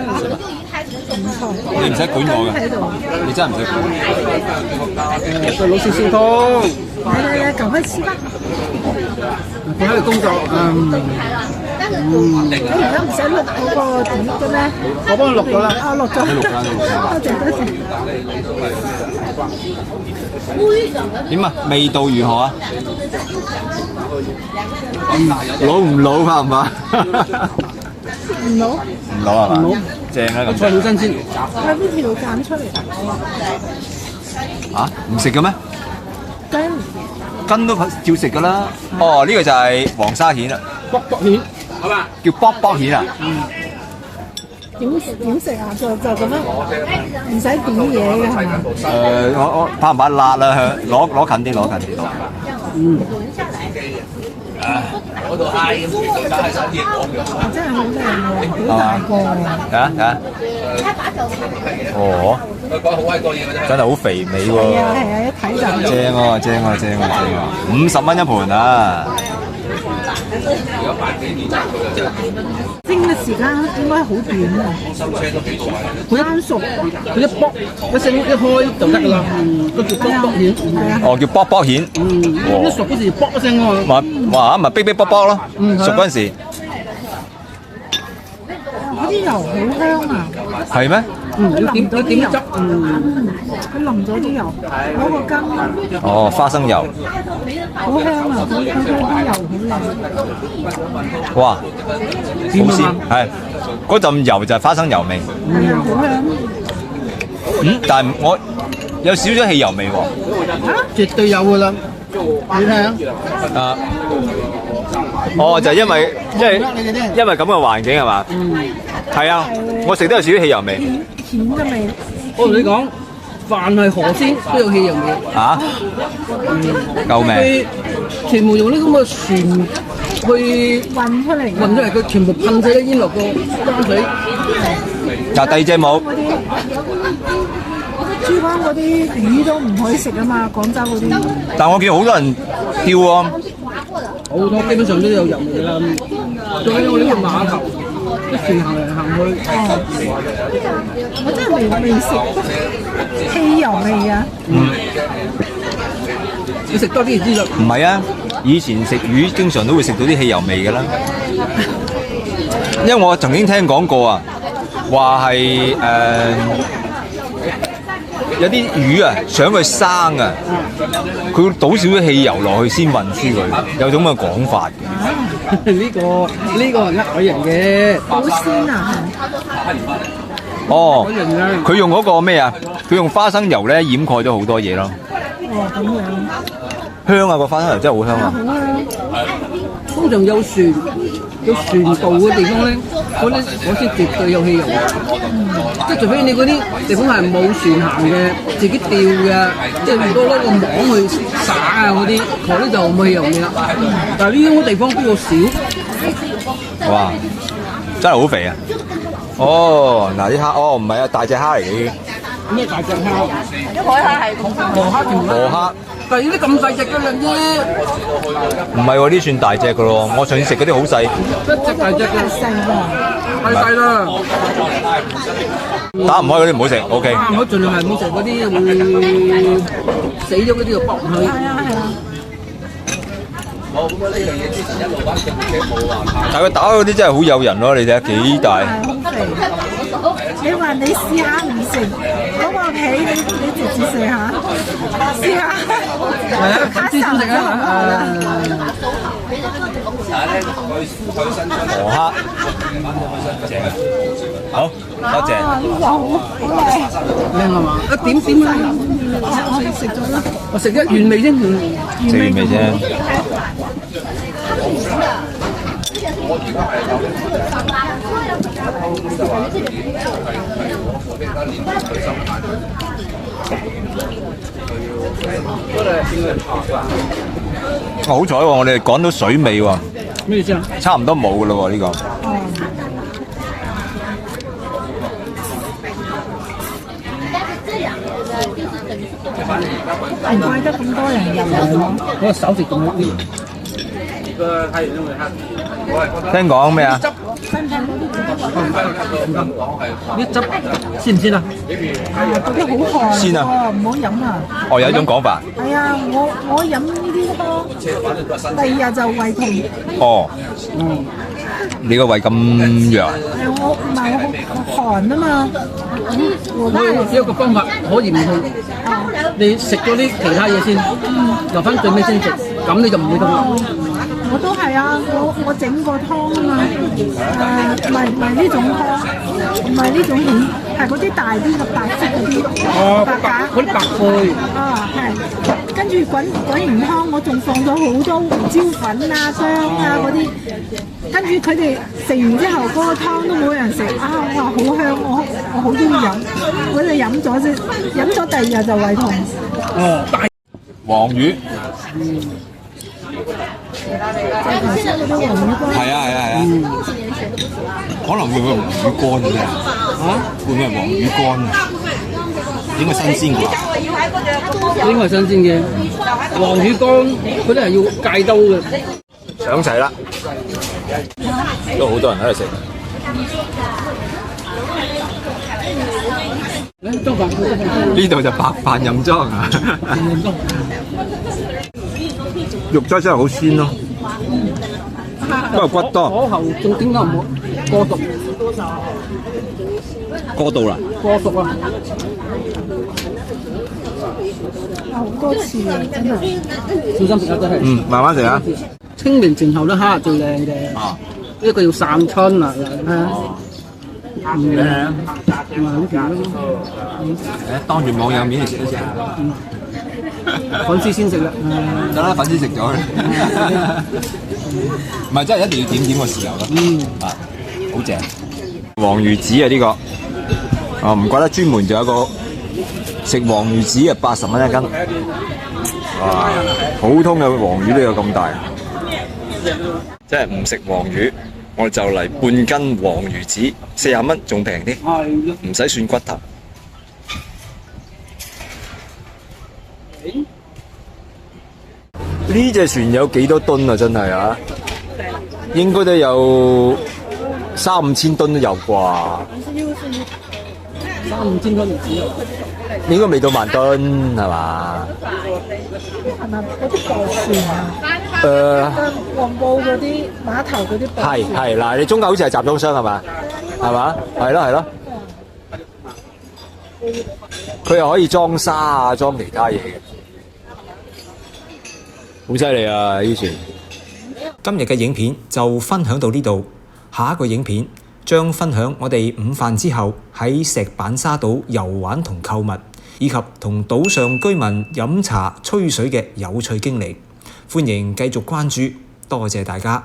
你唔使管我嘅，你真係唔使管。個老師先通，來，趕快吃吧。佢喺度工作，你而家唔使錄嗰個點嘅咩？我幫佢錄咗啦。啊，錄咗。多謝多謝。點啊？味道如何啊？老唔老怕唔怕？唔老。唔老係嘛？正啊咁。菜好新鮮。喺邊條揀出嚟？啊？唔食嘅咩？根根都照食㗎啦。哦，呢個就係黃沙蜆啦。卜卜蜆，係嘛？叫卜卜蜆啊？點食啊？就咁樣，唔使點嘢嘅係嘛？我怕唔怕辣啊？攞近啲，攞近啲。嗰度嗌咁，真係好靚喎，好大個喎。睇下。哦，真係好肥美喎。係啊，一睇就正50蚊一盤啊！蒸嘅時間應該好短啊，佢啱熟，佢一卜一聲一開就得㗎啦。嗰叫卜卜蜆。哦，叫卜卜蜆。一熟嗰時卜一聲喎。哇，咪逼卜卜咯。熟嗰陣時。嗰啲油好香啊！係咩？佢點汁？佢淋咗啲油，攞個羹。哦，花生油。好香啊！佢啲油好靚。哇，好鮮，係嗰陣油就係花生油味。係啊，好香。但係我有少少汽油味喎。絕對有㗎啦，你睇下。啊。哦，就係因為咁嘅環境係嘛？係啊，我食都有少少汽油味。甜嘅味。我同你講，凡係河鮮都有汽油味。嚇？救命！佢全部用啲咁嘅船去運出嚟，佢全部噴晒啲煙落個江水。嗱，第二隻冇。珠江嗰啲魚都唔可以食啊嘛，廣州嗰啲。但我見好多人釣喎。好多基本上都有油味啦。仲有我呢個碼頭，啲船行嚟行去。我真係未食汽油味啊！你食多啲就知啦。唔係啊，以前食魚經常都會食到啲汽油味㗎啦。因為我曾經聽講過啊，話係有啲魚啊，想佢生啊，佢會倒少少汽油落去先運輸佢，有種咁嘅講法嘅。呢個係呃人嘅。好鮮啊！哦，佢用嗰個咩啊？佢用花生油咧掩蓋咗好多嘢咯。哦，咁樣。香啊！個花生油真係好香啊！好香。通常有船渡嘅地方咧，嗰啲先絕對有汽油。即係除非你嗰啲地方係冇船行嘅，自己釣嘅，即係攞個網去撒啊嗰啲就冇汽油味啦。但係呢種地方比較少。哇！真係好肥啊！哦，嗱啲蝦，哦唔係啊，大隻蝦嚟嘅。咩大隻蝦？海蝦係河蝦。但係呢啲咁細隻嘅啦啫。唔係喎，呢算大隻嘅咯。我上次食嗰啲好細。一隻大隻嘅細㗎，太細啦。打唔開嗰啲唔好食，OK。打唔開盡量係唔好食嗰啲會死咗嗰啲就剝唔去。係啊。但係佢打嗰啲真係好誘人咯，你睇下幾大。你話你試下唔食嗰個皮，你直接食下，試下。係啊，粉絲先食啊！河蝦，好，多謝。呢個好靚。靚係嘛？一點啦。我食咗啦。我食咗原味啫，食原味啫。好彩喎，我哋趕到水尾喎。咩意思啊？差唔多冇㗎咯喎，呢個。唔怪得咁多人入嚟咯。嗰個手食咁好啲。聽講咩啊？新聽嗰啲啲汁鮮唔鮮啊？嗰啲好寒鮮啊喎，唔好飲啊！哦，有一種講法。係啊，我飲呢啲湯，第二日就胃痛。哦，你個胃咁弱啊？係我唔係我寒啊嘛，我有一個方法可以唔痛，你食咗啲其他嘢先，留翻最尾先食，咁你就唔會痛啦。我都係啊，我整個湯啊嘛，唔係呢種湯，唔係呢種蜆，係嗰啲大啲嘅白色嗰啲白鴿嗰啲白貝。啊，係，跟住滾完湯，我仲放咗好多胡椒粉啊、薑啊嗰啲，跟住佢哋食完之後，嗰個湯都冇人食啊！我話好香，我好中意飲，我就飲咗先，飲咗第二日就胃痛。哦，大黃魚。頭先嗰啲黃魚乾。係啊。可能會唔會黃魚乾嘅啫？會唔會係黃魚乾啊？應該新鮮啩？應該係新鮮嘅。黃魚乾嗰啲係要戒刀嘅。上齊啦，都好多人喺度食。呢度就白飯任裝啊！肉質真係好鮮咯，不過骨多。火候仲點解唔好過熟？過到啦。過熟啊！好多次啊，真係。小心食啊，真係。慢慢食啊。清明前後啲蝦係最靚嘅。呢個要散春啊，當住網友面嚟食一食。粉絲先食啦。得啦，粉絲食咗。唔係，真係一定要點個豉油咯。好正。黃魚子啊，呢個唔怪得專門就有一個食黃魚子啊，80蚊一斤。哇！普通嘅黃魚都有咁大。即係唔食黃魚，我哋就嚟半斤黃魚子，40蚊仲平啲，唔使算骨頭。呢隻船有幾多噸啊？真係啊，應該都有3-5千噸都有啩。3-5千噸唔止啊！應該未到1萬噸係嘛？係咪嗰啲駁船啊？黃埔嗰啲碼頭嗰啲駁船。係嗱，你中間好似係集裝箱係嘛？係嘛？係咯。佢又可以裝沙啊，裝其他嘢嘅，好犀利啊！呢船。今日嘅影片就分享到呢度，下一個影片將分享我哋午飯之後喺石板沙島遊玩同購物，以及同島上居民飲茶吹水嘅有趣經歷。歡迎繼續關注，多謝大家。